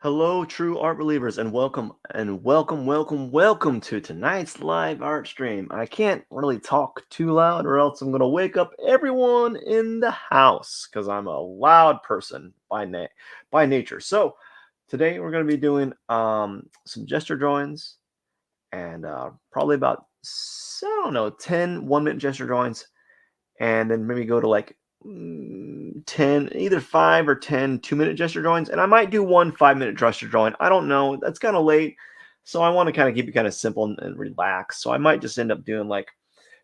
Hello, true art believers, and welcome to tonight's live art stream. I can't really talk too loud, or else I'm going to wake up everyone in the house because I'm a loud person by nature. So today we're going to be doing some gesture drawings and probably about I don't know 10 1-minute gesture drawings, and then maybe go to like 10, either 5 or 10 2-minute gesture drawings. And I might do one 5-minute gesture drawing. I don't know. That's kind of late. So I want to kind of keep it kind of simple and relaxed. So I might just end up doing like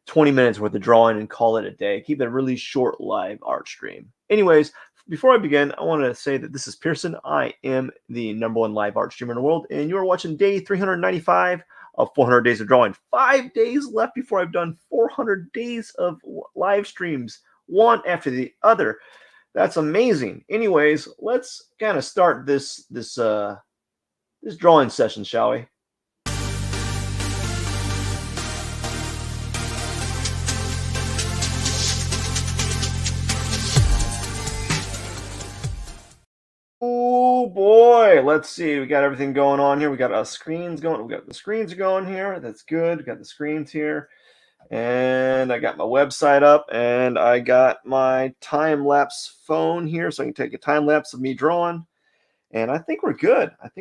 20 minutes worth of drawing and call it a day. Keep it a really short live art stream. Anyways, before I begin, I want to say that this is Pierson. I am the #1 live art streamer in the world, and you are watching day 395 of 400 days of drawing. 5 days left before I've done 400 days of live streams, one after the other. That's amazing. Anyways, let's kind of start this drawing session, shall we? Oh boy, let's see. We got everything going on here. We got screens going. We got the screens going here. That's good. We got the screens here. And I got my website up, and I got my time-lapse phone here, so I can take a time-lapse of me drawing. And I think we're good. I'm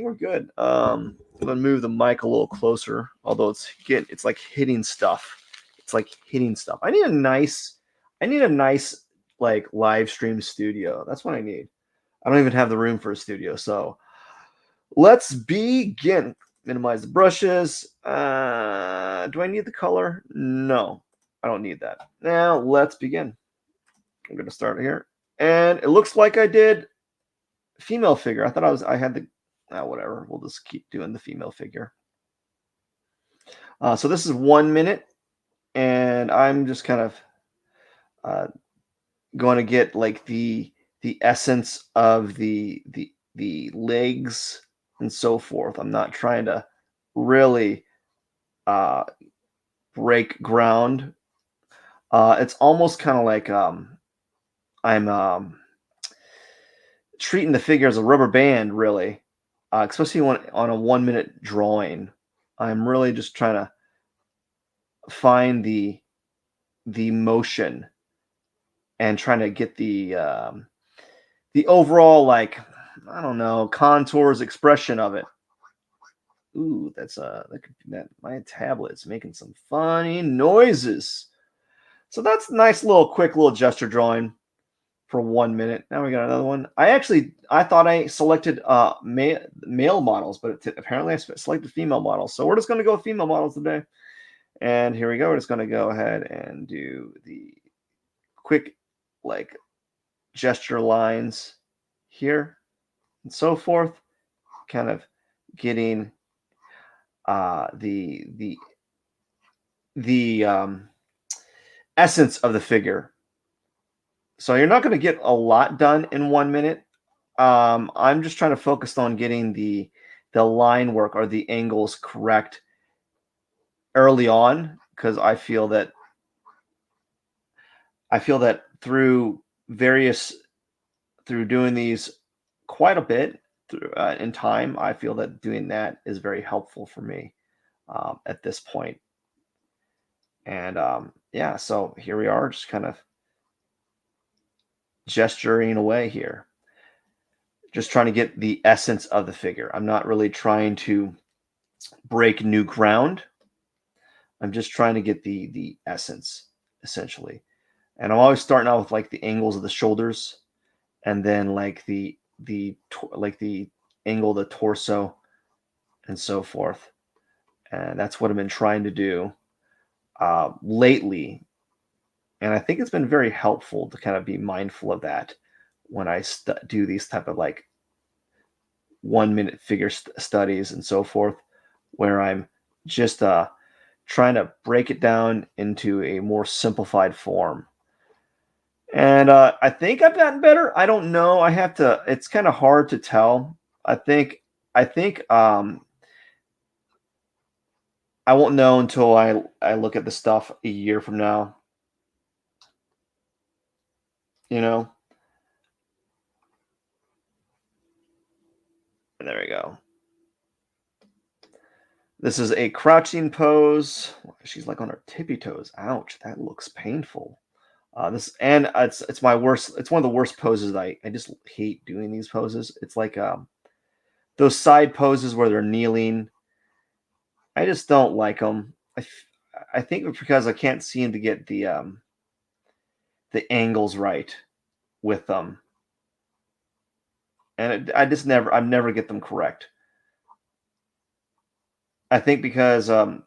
gonna move the mic a little closer, although it's like hitting stuff. I need a nice like live stream studio. That's what I need. I don't even have the room for a studio. So let's begin. Minimize the brushes. Do I need the color? No, I don't need that. Now let's begin. I'm going to start here. And it looks like I did female figure. I had the, whatever. We'll just keep doing the female figure. So this is 1 minute. And I'm just kind of going to get like the essence of the legs and so forth. I'm not trying to really break ground. It's almost kind of like I'm treating the figure as a rubber band, really, especially on a 1 minute drawing. I'm really just trying to find the motion and trying to get the overall, like, I don't know, contours, expression of it. Ooh, that my tablet's making some funny noises. So that's a nice little quick little gesture drawing for 1 minute. Now we got another one. I thought I selected male models, but apparently I selected female models. So we're just going to go with female models today. And here we go. We're just going to go ahead and do the quick like gesture lines here and so forth, kind of getting the essence of the figure. So you're not going to get a lot done in 1 minute. I'm just trying to focus on getting the line work or the angles correct early on, because I feel that through doing these quite a bit in time, I feel that doing that is very helpful for me at this point. And yeah, so here we are, just kind of gesturing away here, just trying to get the essence of the figure. I'm not really trying to break new ground. I'm just trying to get the essence, essentially. And I'm always starting out with like the angles of the shoulders, and then like the angle of the torso and so forth. And that's what I've been trying to do lately. And I think it's been very helpful to kind of be mindful of that when I do these type of like 1 minute figure studies and so forth, where I'm just trying to break it down into a more simplified form. And I think I've gotten better. I don't know. It's kind of hard to tell. I think I won't know until I look at the stuff a year from now. You know? There we go. This is a crouching pose. She's like on her tippy toes. Ouch, that looks painful. This and it's my worst. It's one of the worst poses. I just hate doing these poses. It's like those side poses where they're kneeling. I just don't like them. I think it's because I can't seem to get the angles right with them, and I never get them correct. I think because I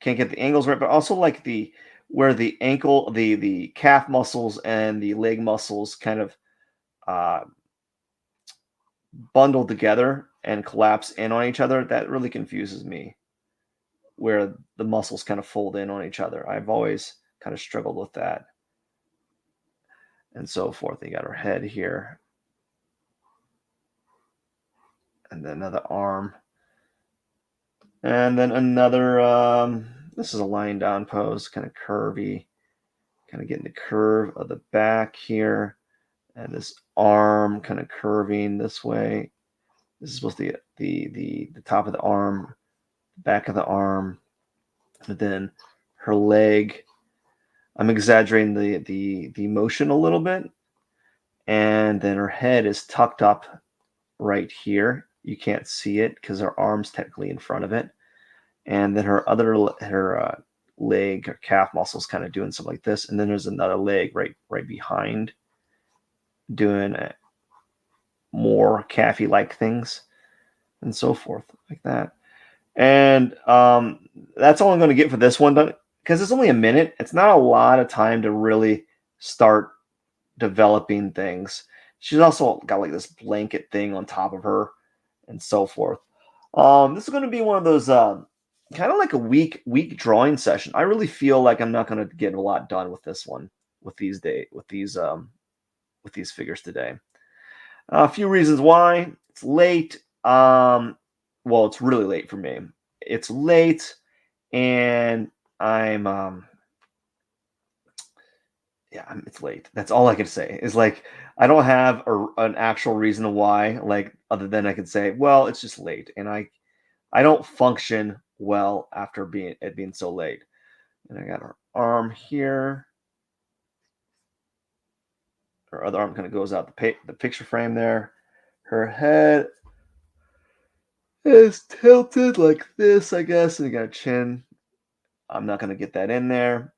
can't get the angles right, but also like the where the ankle, the calf muscles and the leg muscles kind of uh, bundle together and collapse in on each other. That really confuses me. Where the muscles kind of fold in on each other. I've always kind of struggled with that, and so forth. You got her head here, and then another arm, and then another. This is a lying down pose, kind of curvy, kind of getting the curve of the back here, and this arm kind of curving this way. This is supposed to be the top of the arm, back of the arm, and then her leg. I'm exaggerating the motion a little bit, and then her head is tucked up right here. You can't see it because her arm's technically in front of it, and then her leg or calf muscles kind of doing something like this, and then there's another leg right behind doing more calfy like things and so forth like that. And that's all I'm going to get for this one because it's only a minute. It's not a lot of time to really start developing things. She's also got like this blanket thing on top of her and so forth. This is going to be one of those kind of like a week drawing session. I really feel like I'm not going to get a lot done with this one with these figures today. A few reasons why. It's late. Well, it's really late for me. It's late, and I'm yeah, it's late. That's all I can say. Is like I don't have an actual reason why, like other than I could say, well, it's just late, and I don't function well after being so late. And I got her arm here. Her other arm kind of goes out the picture frame there. Her head is tilted like this, I guess, and you got a chin. I'm not going to get that in there.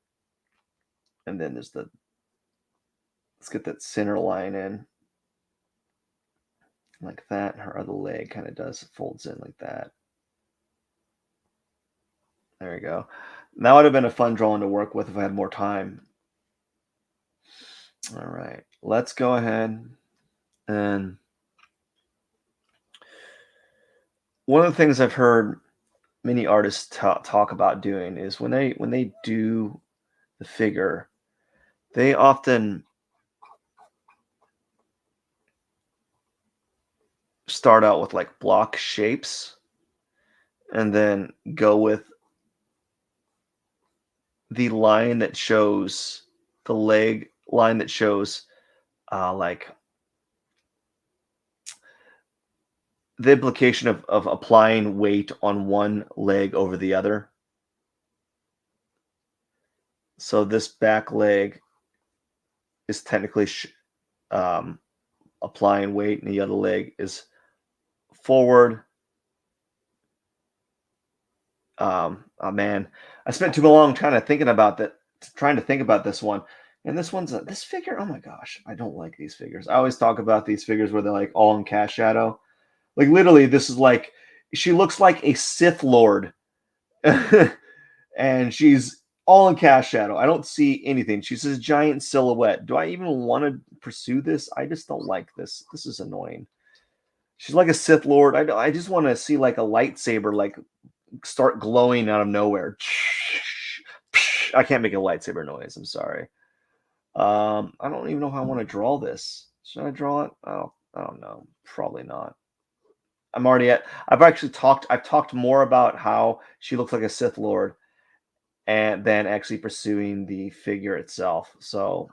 And then there's let's get that center line in like that. Her other leg kind of folds in like that. There you go. That would have been a fun drawing to work with if I had more time. All right, let's go ahead and one of the things I've heard many artists talk about doing is when they do the figure, they often start out with like block shapes and then go with the line that shows the leg line that shows like the implication of applying weight on one leg over the other. So this back leg is technically um, applying weight, and the other leg is forward. Oh man, I spent too long trying to think about this one. And this figure. Oh my gosh, I don't like these figures. I always talk about these figures where they're like all in cast shadow. Like literally, this is like she looks like a Sith Lord, and she's all in cast shadow. I don't see anything. She's this giant silhouette. Do I even want to pursue this? I just don't like this. This is annoying. She's like a Sith Lord. I just want to see like a lightsaber like start glowing out of nowhere. I can't make a lightsaber noise. I'm sorry. I don't even know how I want to draw this. Should I draw it? Oh, I don't know. Probably not. I'm already at. I've talked more about how she looks like a Sith Lord, and than actually pursuing the figure itself. So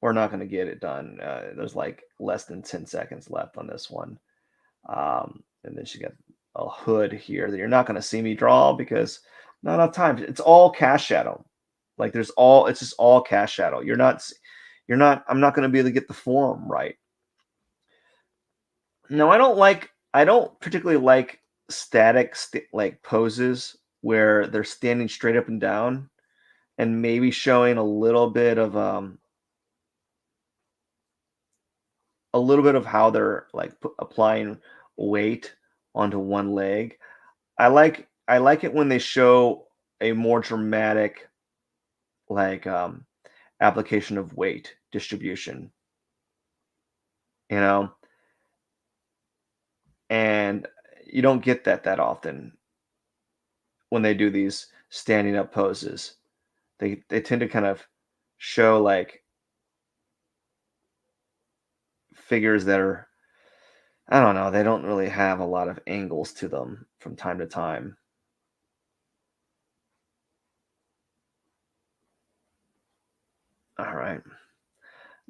we're not going to get it done. There's like less than 10 seconds left on this one. And then she got a hood here that you're not going to see me draw because not enough time. It's all cast shadow. Like it's just all cast shadow. I'm not going to be able to get the form right. No, I don't particularly like static like poses where they're standing straight up and down and maybe showing a little bit of how they're like applying weight onto one leg. I like it when they show a more dramatic like application of weight distribution, you know, and you don't get that often when they do these standing up poses. They tend to kind of show like figures that are, I don't know, they don't really have a lot of angles to them from time to time. All right.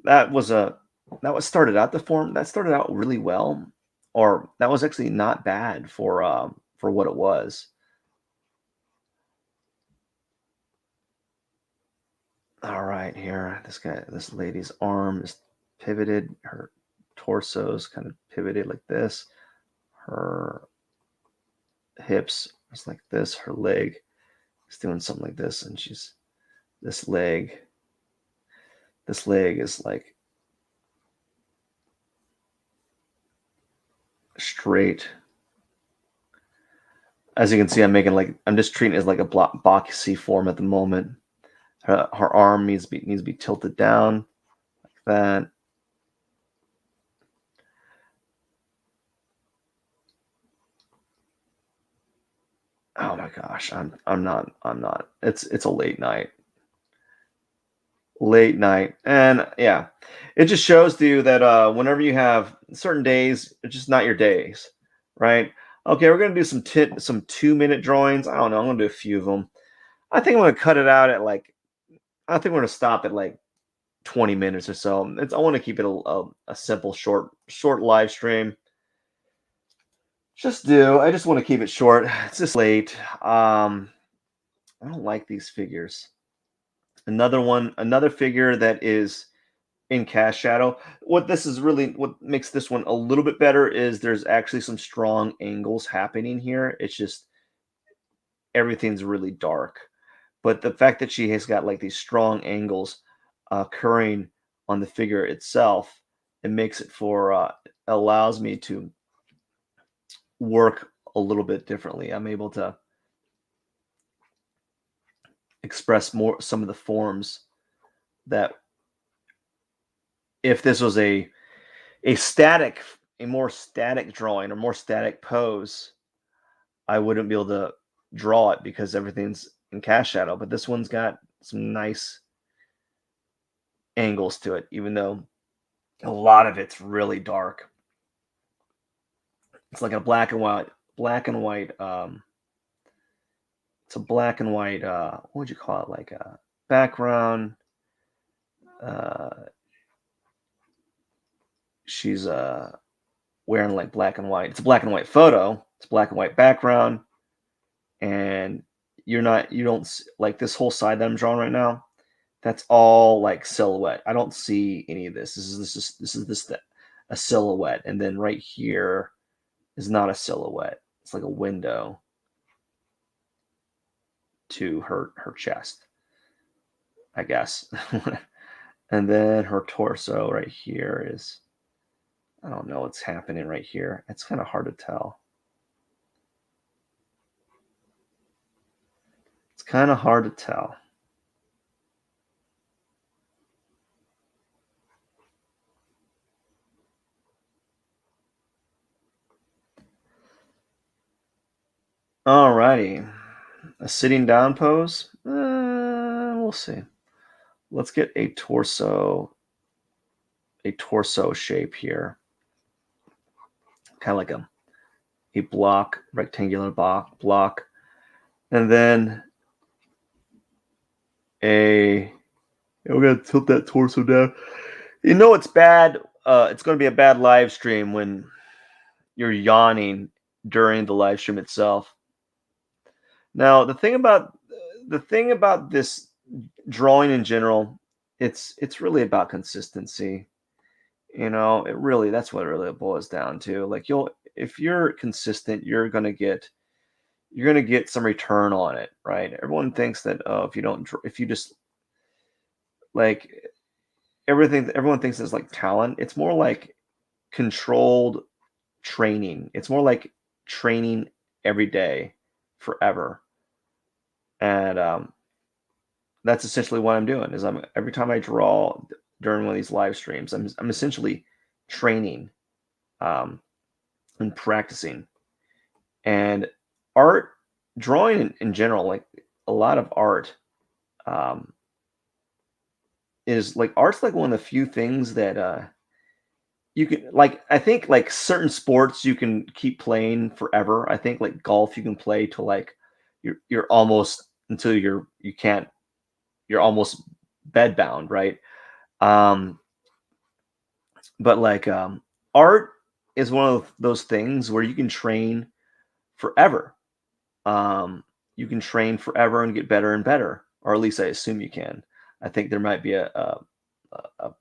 That was a that was started out the form that started out really well, or that was actually not bad for what it was. All right, here this lady's arm is pivoted, her torso's kind of pivoted like this, her hips is like this, her leg is doing something like this, and she's this leg this leg is like straight. As you can see, I'm just treating it as like a boxy form at the moment. Her arm needs to be tilted down like that. Oh my gosh, I'm not. It's a late night, and yeah, it just shows to you that whenever you have certain days, it's just not your days, right? Okay, we're gonna do some 2 minute drawings. I don't know. I'm gonna do a few of them. I think I'm gonna cut it out at like. I think we're gonna stop at like 20 minutes or so. I want to keep it a simple, short live stream. I just want to keep it short. It's just late. I don't like these figures. Another figure that is in cast shadow. What makes this one a little bit better is there's actually some strong angles happening here. It's just everything's really dark. But the fact that she has got like these strong angles occurring on the figure itself, it makes it for allows me to work a little bit differently. I'm able to express more some of the forms that if this was a static a more static drawing or more static pose, I wouldn't be able to draw it because everything's in cast shadow. But this one's got some nice angles to it, even though a lot of it's really dark. It's like a black and white. It's a black and white. What would you call it? Like a background. Uh, she's wearing like black and white. It's a black and white photo. It's black and white background, and you don't like this whole side that I'm drawing right now. That's all like silhouette. I don't see any of this. This is a silhouette, and then right here is not a silhouette. It's like a window to her chest, I guess. And then her torso right here is, I don't know what's happening right here. It's kind of hard to tell. It's kind of hard to tell. Alrighty. A sitting down pose? We'll see. Let's get a torso shape here. Kind of like a block, rectangular block. And then we're gonna tilt that torso down. You know it's bad. It's gonna be a bad live stream when you're yawning during the live stream itself. Now, the thing about this drawing in general, it's really about consistency. It really that's what it really boils down to. Like you'll if you're consistent, you're gonna get some return on it, right? Everyone thinks that if you just like everyone thinks it's like talent. It's more like controlled training. It's more like training every day forever. And that's essentially what I'm doing is I'm every time I draw during one of these live streams, I'm essentially training um, and practicing. And art, drawing in general, like a lot of art, um, is like art's like one of the few things that you can like. I think like certain sports you can keep playing forever. I think like golf you can play till like you're almost until you can't you're almost bedbound, right? Um, but like art is one of those things where you can train forever. Um, you can train forever and get better and better, or at least I assume you can. I think there might be a, a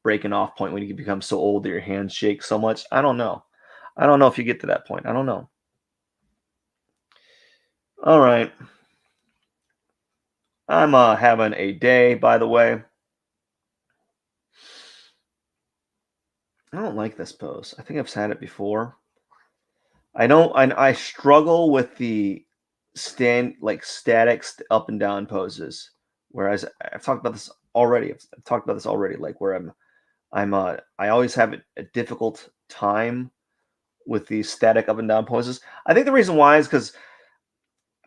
breaking off point when you become so old that your hands shake so much. I don't know. I don't know if you get to that point. I don't know. All right. I'm having a day, by the way. I don't like this pose. I think I've had it before. I don't. I struggle with the static up and down poses. Whereas I've talked about this already. I've talked about this already. Like where I always have a difficult time with these static up and down poses. I think the reason why is because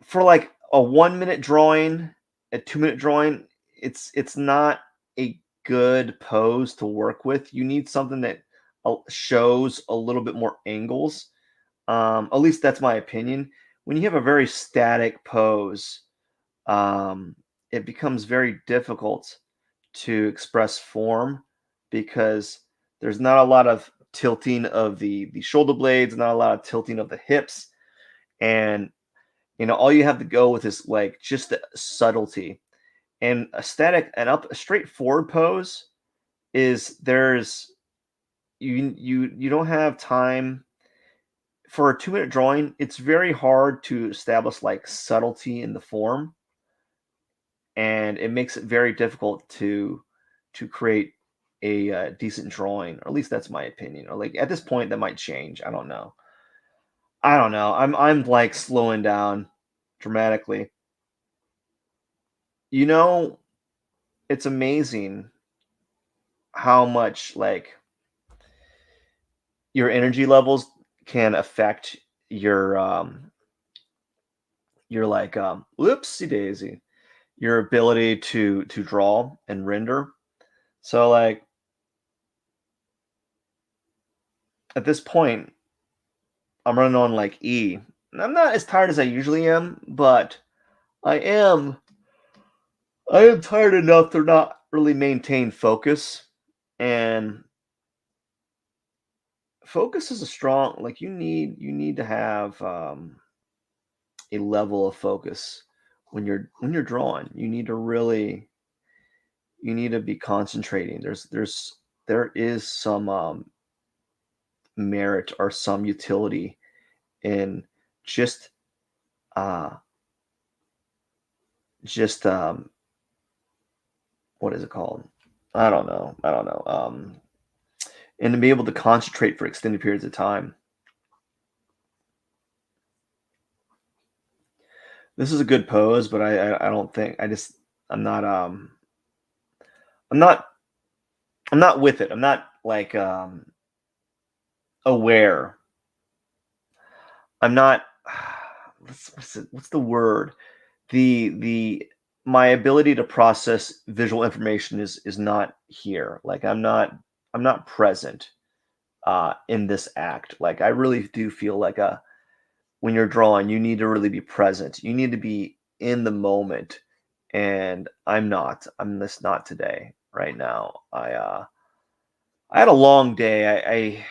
for like a 1 minute drawing, a 2 minute drawing, it's not a good pose to work with. You need something that shows a little bit more angles. At least that's my opinion. When you have a very static pose, um, it becomes very difficult to express form because there's not a lot of tilting of the shoulder blades, not a lot of tilting of the hips, and all you have to go with is like just the subtlety. And a straightforward pose is there's you don't have time for a 2 minute drawing. It's very hard to establish like subtlety in the form, and it makes it very difficult to create a decent drawing, or at least that's my opinion. Or like at this point, that might change. I don't know. I don't know. I'm like slowing down dramatically. You know, it's amazing how much like your energy levels can affect your like whoopsie daisy, your ability to draw and render. So like at this point, I'm running on like E. And I'm not as tired as I usually am, but I am I am tired enough to not really maintain focus. And focus is a strong like you need to have a level of focus when you're drawing. You need to be concentrating. There is some merit or some utility in just uh just what is it called? I don't know. And to be able to concentrate for extended periods of time. This is a good pose, but I don't think I just I'm not I'm not I'm not with it. I'm not like aware. I'm not what's the word? The my ability to process visual information is not here. Like I'm not present in this act. Like I really do feel like when you're drawing, you need to really be present. You need to be in the moment. And I'm not. I'm just not today, right now. I had a long day.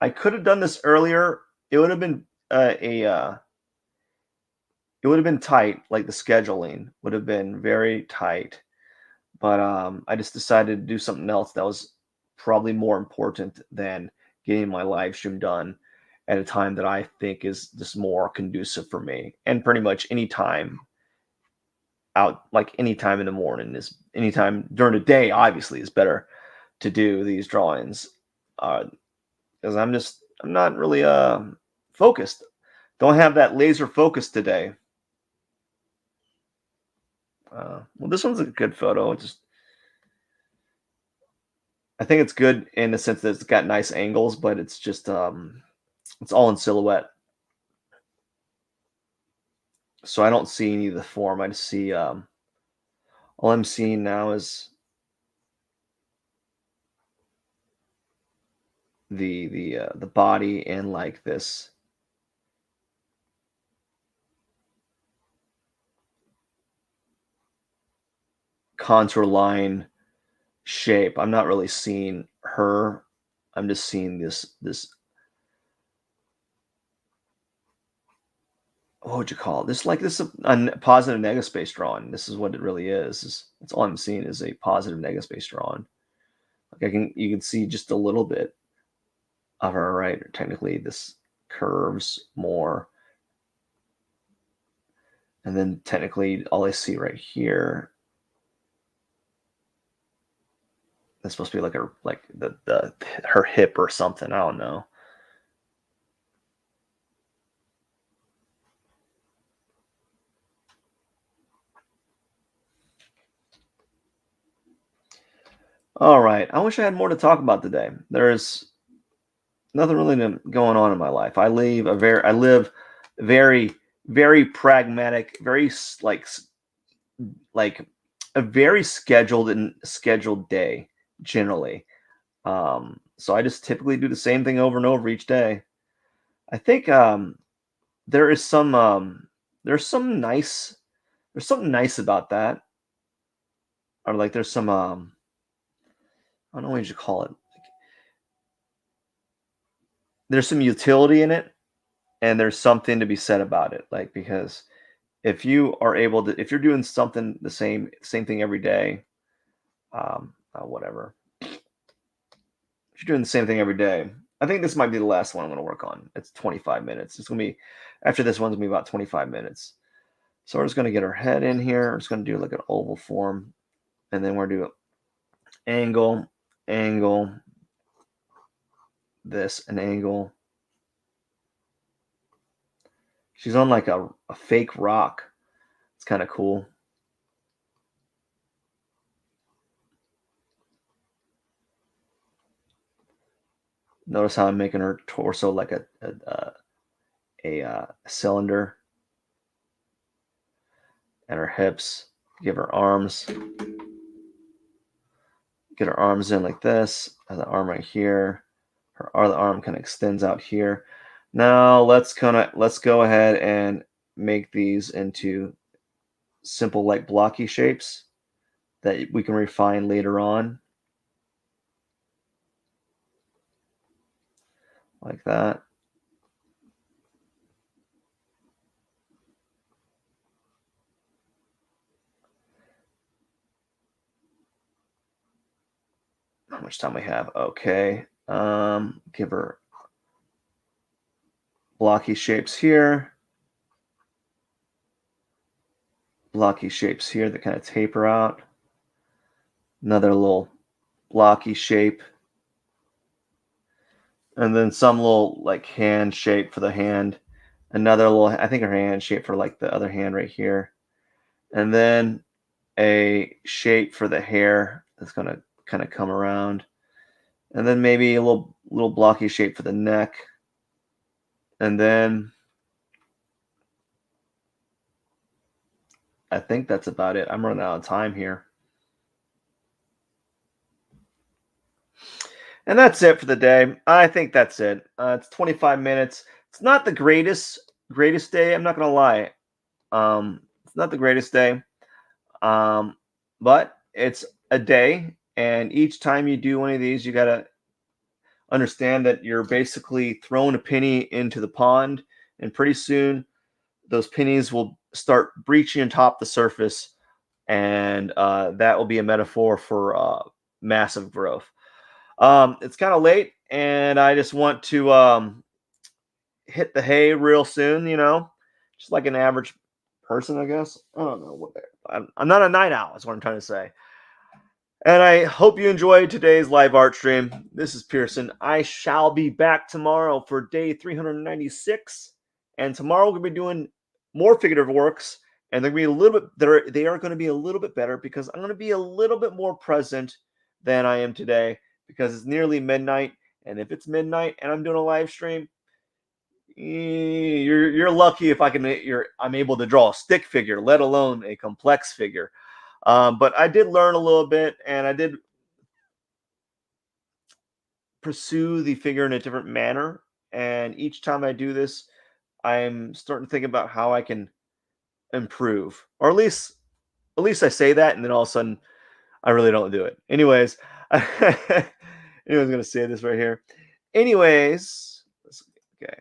I could have done this earlier. It would have been it would have been tight, like the scheduling would have been very tight. But I just decided to do something else that was probably more important than getting my live stream done at a time that I think is just more conducive for me. And pretty much any time out, like any time in the morning is anytime during the day, obviously, is better to do these drawings. Uh, because I'm not really focused. Don't have that laser focus today. Well, this one's a good photo. I think it's good in the sense that it's got nice angles, but it's just it's all in silhouette. So I don't see any of the form. I just see all I'm seeing now is the body and like this contour line shape. I'm not really seeing her. I'm just seeing this what would you call it? This like this a positive negative space drawing. This is what it really is. That's all I'm seeing is a positive negative space drawing. Like you can see just a little bit of her, right? Technically, this curves more, and then technically, all I see right here. That's supposed to be like the her hip or something. I don't know. All right. I wish I had more to talk about today. There's nothing really going on in my life. I live very very pragmatic, very like a very scheduled day generally. So I just typically do the same thing over and over each day. I think there is some there's some nice there's something nice about that, or like there's some I don't know what you should call it. There's some utility in it, and there's something to be said about it. Like because if you are able to, if you're doing something the same thing every day, whatever. If you're doing the same thing every day, I think this might be the last one I'm going to work on. It's 25 minutes. It's going to be after this one's going to be about 25 minutes. So we're just going to get our head in here. We're just going to do like an oval form, and then we're going to do angle, angle, this, an angle. She's on like a fake rock. It's kind of cool. Notice how I'm making her torso like a cylinder, and her hips. Give her arms. Get her arms in like this. And the arm right here. Her other arm kind of extends out here. Now let's go ahead and make these into simple like blocky shapes that we can refine later on. Like that. How much time we have? Okay. Give her blocky shapes here. Blocky shapes here that kind of taper out. Another little blocky shape. And then some little like hand shape for the hand. Another little, I think her hand shape for like the other hand right here. And then a shape for the hair that's going to kind of come around. And then maybe a little blocky shape for the neck. And then I think that's about it. I'm running out of time here. And that's it for the day. I think that's it. It's 25 minutes. It's not the greatest day. I'm not gonna lie. It's not the greatest day. But it's a day, and each time you do one of these, you gotta understand that you're basically throwing a penny into the pond, and pretty soon those pennies will start breaching atop the surface, and that will be a metaphor for massive growth. It's kind of late, and I just want to hit the hay real soon, just like an average person, I guess. I don't know what I'm not a night owl, is what I'm trying to say. And I hope you enjoyed today's live art stream. This is Pierson. I shall be back tomorrow for day 396. And tomorrow we're going to be doing more figurative works. And they're going to be a little bit they are going to be a little bit better because I'm going to be a little bit more present than I am today because it's nearly midnight. And if it's midnight and I'm doing a live stream, you're lucky if I'm able to draw a stick figure, let alone a complex figure. But I did learn a little bit, and I did pursue the figure in a different manner. And each time I do this, I'm starting to think about how I can improve, or at least I say that, and then all of a sudden I really don't do it. Anyways, anyone's gonna say this right here. Anyways, okay.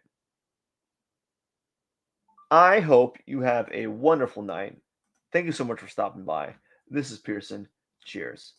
I hope you have a wonderful night. Thank you so much for stopping by. This is Pierson. Cheers.